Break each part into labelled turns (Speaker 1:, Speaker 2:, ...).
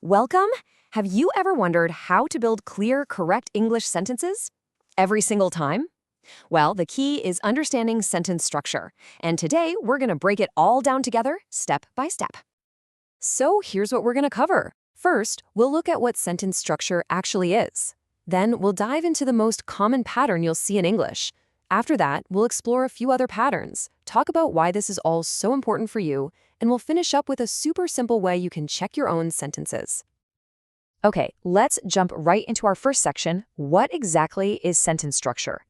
Speaker 1: Welcome! Have you ever wondered how to build clear, correct English sentences? Every single time? Well, the key is understanding sentence structure, and today we're going to break it all down together, step by step. So here's what we're going to cover. First, we'll look at what sentence structure actually is. Then we'll dive into the most common pattern you'll see in English. After that, we'll explore a few other patterns, talk about why this is all so important for you, and we'll finish up with a super simple way you can check your own sentences. Okay, let's jump right into our first section. What exactly is sentence structure?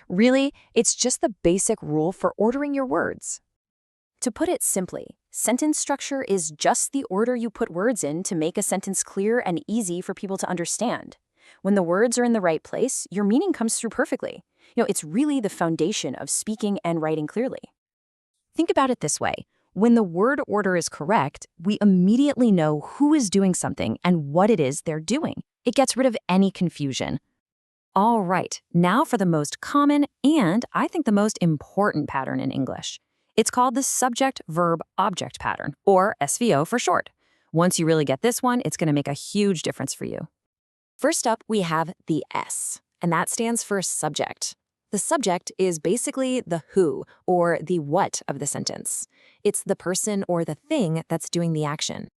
Speaker 1: Really, it's just the basic rule for ordering your words. To put it simply, sentence structure is just the order you put words in to make a sentence clear and easy for people to understand. When the words are in the right place, your meaning comes through perfectly. It's really the foundation of speaking and writing clearly. Think about it this way. When the word order is correct, we immediately know who is doing something and what it is they're doing. It gets rid of any confusion. All right, now for the most common and I think the most important pattern in English. It's called the subject-verb-object pattern, or SVO for short. Once you really get this one, it's going to make a huge difference for you. First up, we have the S, and that stands for subject. The subject is basically the who, or the what of the sentence. It's the person or the thing that's doing the action.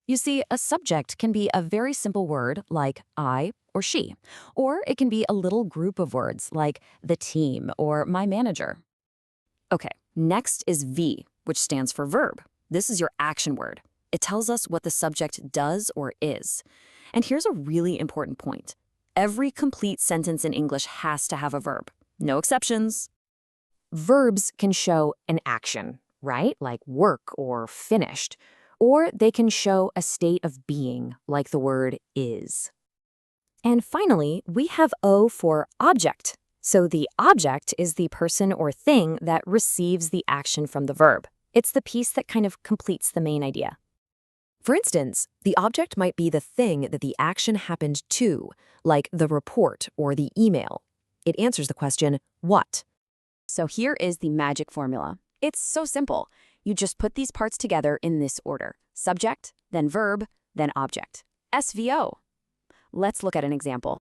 Speaker 1: You see, a subject can be a very simple word like I or she, or it can be a little group of words like the team or my manager. Okay, next is V, which stands for verb. This is your action word. It tells us what the subject does or is. And here's a really important point. Every complete sentence in English has to have a verb. No exceptions. Verbs can show an action, right? Like work or finished. Or they can show a state of being, like the word is. And finally, we have O for object. So the object is the person or thing that receives the action from the verb. It's the piece that kind of completes the main idea. For instance, the object might be the thing that the action happened to, like the report or the email. It answers the question, what? So here is the magic formula. It's so simple. You just put these parts together in this order. Subject, then verb, then object. SVO. Let's look at an example.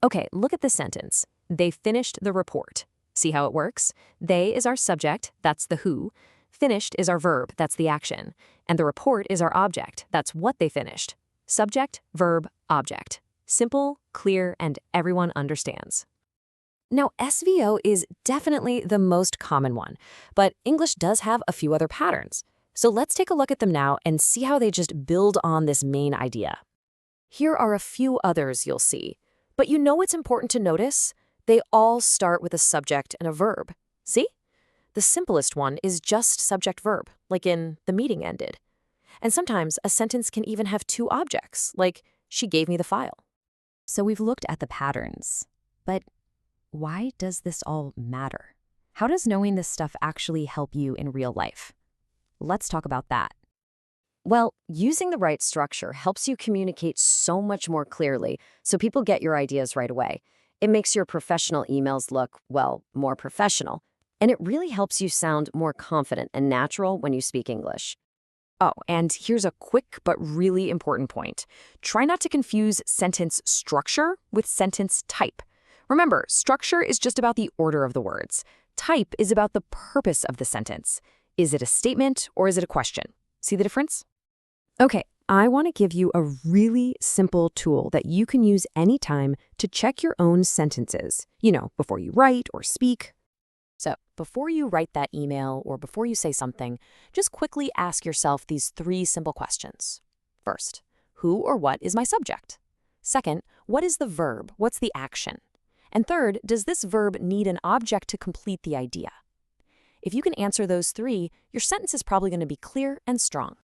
Speaker 1: Okay, look at this sentence. They finished the report. See how it works? They is our subject, that's the who. Finished is our verb, that's the action. And the report is our object, that's what they finished. Subject, verb, object. Simple, clear, and everyone understands. Now, SVO is definitely the most common one, but English does have a few other patterns. So let's take a look at them now and see how they just build on this main idea. Here are a few others you'll see, but you know what's important to notice? They all start with a subject and a verb. See? The simplest one is just subject-verb, like in the meeting ended. And sometimes a sentence can even have two objects, like she gave me the file. So we've looked at the patterns, but why does this all matter? How does knowing this stuff actually help you in real life? Let's talk about that. Well, using the right structure helps you communicate so much more clearly so people get your ideas right away. It makes your professional emails look, well, more professional. And it really helps you sound more confident and natural when you speak English. Oh, and here's a quick but really important point. Try not to confuse sentence structure with sentence type. Remember, structure is just about the order of the words. Type is about the purpose of the sentence. Is it a statement or is it a question? See the difference? Okay, I want to give you a really simple tool that you can use anytime to check your own sentences, before you write or speak. So before you write that email or before you say something, just quickly ask yourself these three simple questions. First, who or what is my subject? Second, what is the verb? What's the action? And third, does this verb need an object to complete the idea? If you can answer those three, your sentence is probably going to be clear and strong.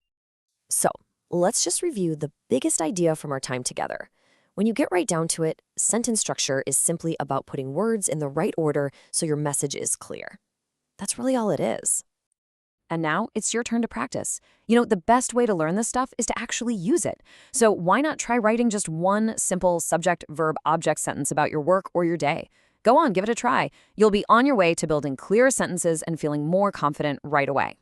Speaker 1: So let's just review the biggest idea from our time together. When you get right down to it, sentence structure is simply about putting words in the right order so your message is clear. That's really all it is. And now it's your turn to practice. The best way to learn this stuff is to actually use it. So why not try writing just one simple subject, verb, object sentence about your work or your day? Go on, give it a try. You'll be on your way to building clearer sentences and feeling more confident right away.